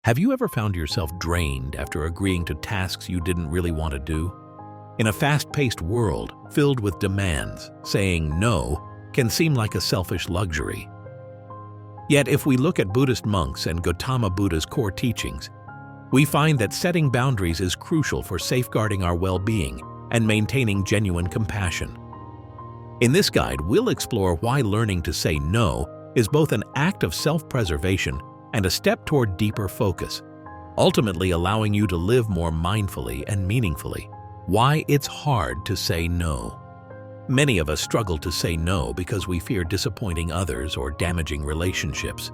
Have you ever found yourself drained after agreeing to tasks you didn't really want to do? In a fast-paced world filled with demands, saying no can seem like a selfish luxury. Yet if we look at Buddhist monks and Gautama Buddha's core teachings, we find that setting boundaries is crucial for safeguarding our well-being and maintaining genuine compassion. In this guide, we'll explore why learning to say no is both an act of self-preservation and a step toward deeper focus, ultimately allowing you to live more mindfully and meaningfully. Why it's hard to say no. Many of us struggle to say no because we fear disappointing others or damaging relationships.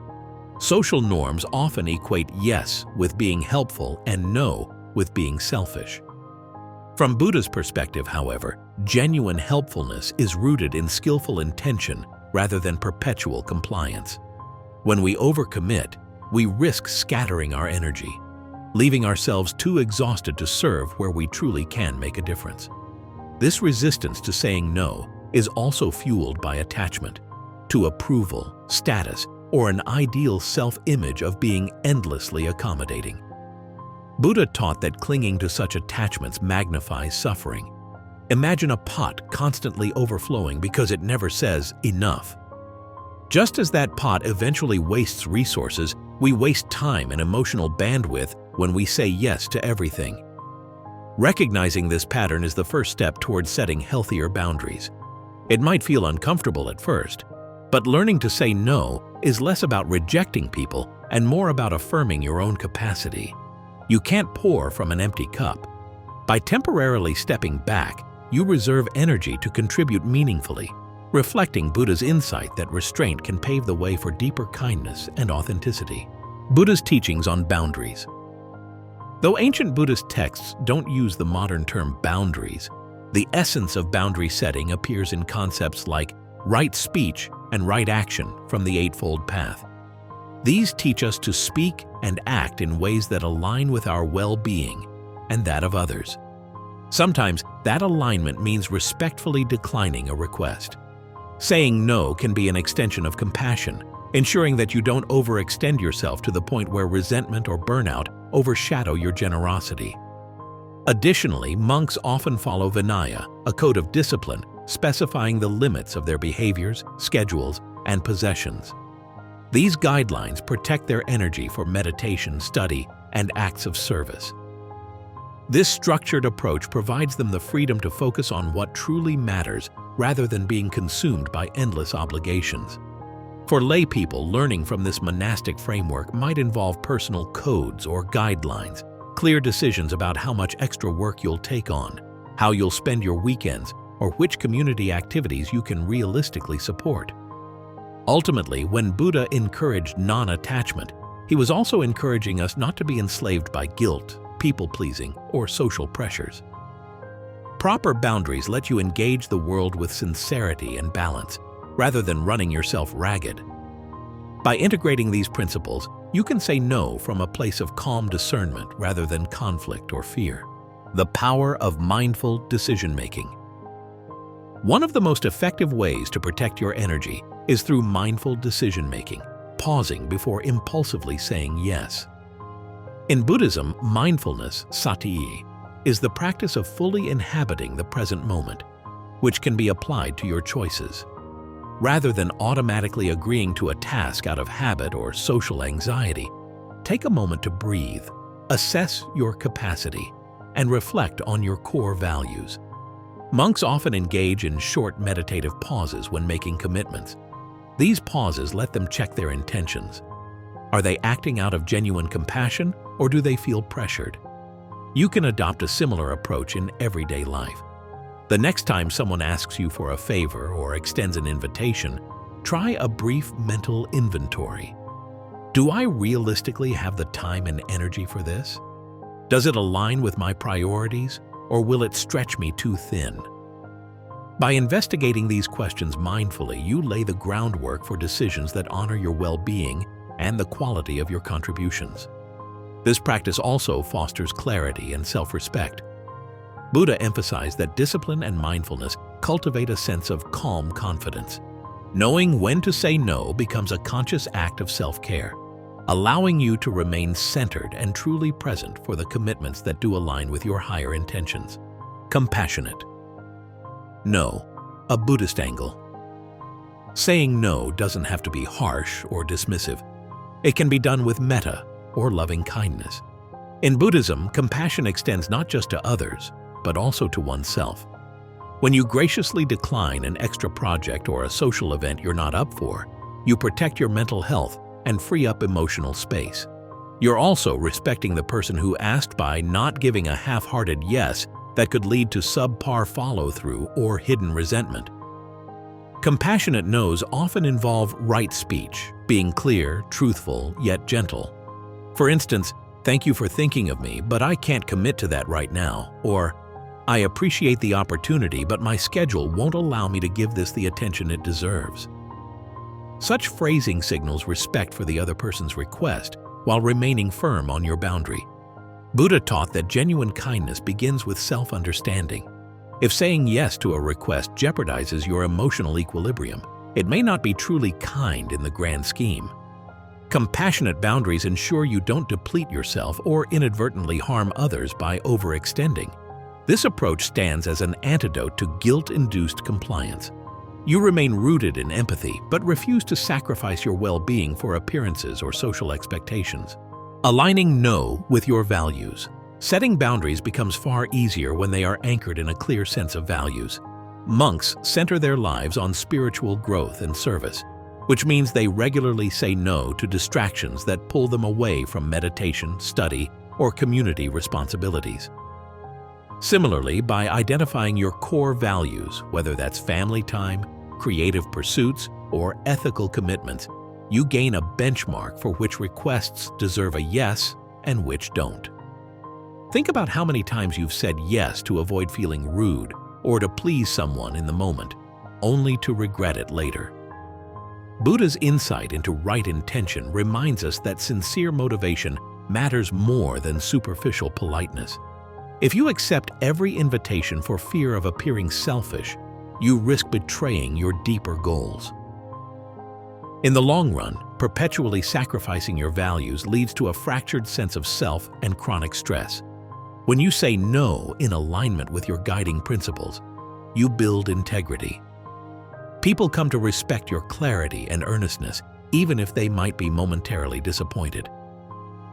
Social norms often equate yes with being helpful and no with being selfish. From Buddha's perspective, however, genuine helpfulness is rooted in skillful intention rather than perpetual compliance. When we overcommit, we risk scattering our energy, leaving ourselves too exhausted to serve where we truly can make a difference. This resistance to saying no is also fueled by attachment to approval, status, or an ideal self-image of being endlessly accommodating. Buddha taught that clinging to such attachments magnifies suffering. Imagine a pot constantly overflowing because it never says enough. Just as that pot eventually wastes resources, we waste time and emotional bandwidth when we say yes to everything. Recognizing this pattern is the first step towards setting healthier boundaries. It might feel uncomfortable at first, but learning to say no is less about rejecting people and more about affirming your own capacity. You can't pour from an empty cup. By temporarily stepping back, you reserve energy to contribute meaningfully, reflecting Buddha's insight that restraint can pave the way for deeper kindness and authenticity. Buddha's teachings on boundaries. Though ancient Buddhist texts don't use the modern term boundaries, the essence of boundary setting appears in concepts like right speech and right action from the Eightfold Path. These teach us to speak and act in ways that align with our well-being and that of others. Sometimes that alignment means respectfully declining a request. Saying no can be an extension of compassion, ensuring that you don't overextend yourself to the point where resentment or burnout overshadow your generosity. Additionally, monks often follow Vinaya, a code of discipline specifying the limits of their behaviors, schedules, and possessions. These guidelines protect their energy for meditation, study, and acts of service. This structured approach provides them the freedom to focus on what truly matters rather than being consumed by endless obligations. For lay people, learning from this monastic framework might involve personal codes or guidelines, clear decisions about how much extra work you'll take on, how you'll spend your weekends, or which community activities you can realistically support. Ultimately, when Buddha encouraged non-attachment, he was also encouraging us not to be enslaved by guilt, people-pleasing, or social pressures. Proper boundaries let you engage the world with sincerity and balance, rather than running yourself ragged. By integrating these principles, you can say no from a place of calm discernment rather than conflict or fear. The power of mindful decision-making. One of the most effective ways to protect your energy is through mindful decision-making, pausing before impulsively saying yes. In Buddhism, mindfulness, sati, is the practice of fully inhabiting the present moment, which can be applied to your choices. Rather than automatically agreeing to a task out of habit or social anxiety, take a moment to breathe, assess your capacity, and reflect on your core values. Monks often engage in short meditative pauses when making commitments. These pauses let them check their intentions. Are they acting out of genuine compassion, or do they feel pressured? You can adopt a similar approach in everyday life. The next time someone asks you for a favor or extends an invitation, try a brief mental inventory. Do I realistically have the time and energy for this? Does it align with my priorities, or will it stretch me too thin? By investigating these questions mindfully, you lay the groundwork for decisions that honor your well-being and the quality of your contributions. This practice also fosters clarity and self-respect. Buddha emphasized that discipline and mindfulness cultivate a sense of calm confidence. Knowing when to say no becomes a conscious act of self-care. allowing you to remain centered and truly present for the commitments that do align with your higher intentions. Compassionate. No, a Buddhist angle. Saying no doesn't have to be harsh or dismissive. It can be done with metta or loving kindness. In Buddhism, compassion extends not just to others, but also to oneself. When you graciously decline an extra project or a social event you're not up for, you protect your mental health and free up emotional space. You're also respecting the person who asked by not giving a half-hearted yes that could lead to subpar follow-through or hidden resentment. Compassionate no's often involve right speech, being clear, truthful, yet gentle. For instance, "Thank you for thinking of me, but I can't commit to that right now," or "I appreciate the opportunity, but my schedule won't allow me to give this the attention it deserves." Such phrasing signals respect for the other person's request while remaining firm on your boundary. Buddha taught that genuine kindness begins with self-understanding. If saying yes to a request jeopardizes your emotional equilibrium, it may not be truly kind in the grand scheme. Compassionate boundaries ensure you don't deplete yourself or inadvertently harm others by overextending. This approach stands as an antidote to guilt-induced compliance. You remain rooted in empathy, but refuse to sacrifice your well-being for appearances or social expectations. Aligning no with your values. Setting boundaries becomes far easier when they are anchored in a clear sense of values. Monks center their lives on spiritual growth and service, which means they regularly say no to distractions that pull them away from meditation, study, or community responsibilities. Similarly, by identifying your core values, whether that's family time, creative pursuits, or ethical commitments, you gain a benchmark for which requests deserve a yes and which don't. Think about how many times you've said yes to avoid feeling rude or to please someone in the moment, only to regret it later. Buddha's insight into right intention reminds us that sincere motivation matters more than superficial politeness. If you accept every invitation for fear of appearing selfish, you risk betraying your deeper goals. In the long run, perpetually sacrificing your values leads to a fractured sense of self and chronic stress. When you say no in alignment with your guiding principles, you build integrity. People come to respect your clarity and earnestness, even if they might be momentarily disappointed.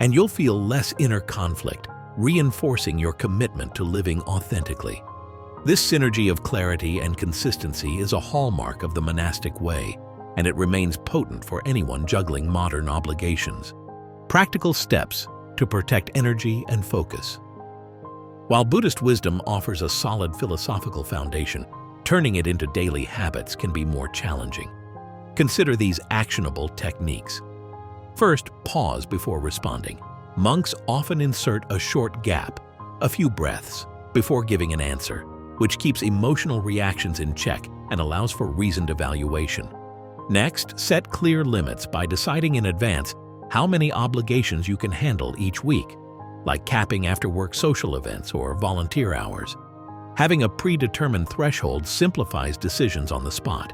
And you'll feel less inner conflict, reinforcing your commitment to living authentically. This synergy of clarity and consistency is a hallmark of the monastic way, and it remains potent for anyone juggling modern obligations. Practical steps to protect energy and focus. While Buddhist wisdom offers a solid philosophical foundation, turning it into daily habits can be more challenging. Consider these actionable techniques. First, pause before responding. Monks often insert a short gap, a few breaths, before giving an answer, which keeps emotional reactions in check and allows for reasoned evaluation. Next, set clear limits by deciding in advance how many obligations you can handle each week, like capping after-work social events or volunteer hours. Having a predetermined threshold simplifies decisions on the spot.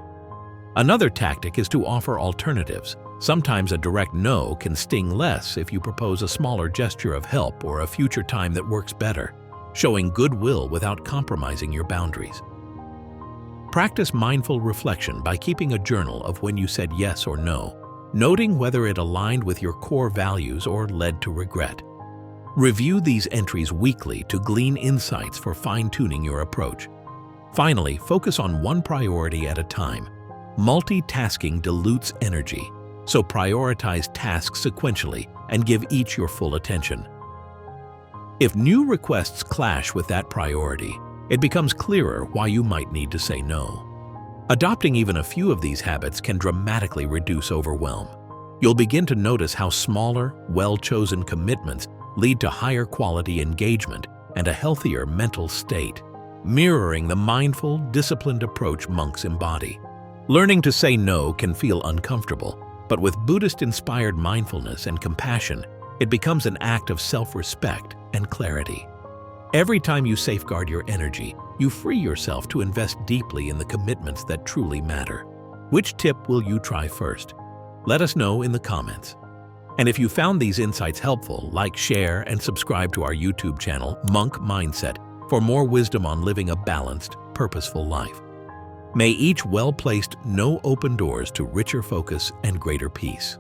Another tactic is to offer alternatives. Sometimes a direct no can sting less if you propose a smaller gesture of help or a future time that works better, showing goodwill without compromising your boundaries. Practice mindful reflection by keeping a journal of when you said yes or no, noting whether it aligned with your core values or led to regret. Review these entries weekly to glean insights for fine-tuning your approach. Finally, focus on one priority at a time. Multitasking dilutes energy, so prioritize tasks sequentially and give each your full attention. If new requests clash with that priority, it becomes clearer why you might need to say no. Adopting even a few of these habits can dramatically reduce overwhelm. You'll begin to notice how smaller, well-chosen commitments lead to higher quality engagement and a healthier mental state, mirroring the mindful, disciplined approach monks embody. Learning to say no can feel uncomfortable, but with Buddhist-inspired mindfulness and compassion, it becomes an act of self-respect and clarity. Every time you safeguard your energy, you free yourself to invest deeply in the commitments that truly matter. Which tip will you try first? Let us know in the comments. And if you found these insights helpful, like, share, and subscribe to our YouTube channel, Monk Mindset, for more wisdom on living a balanced, purposeful life. May each well-placed no open doors to richer focus and greater peace.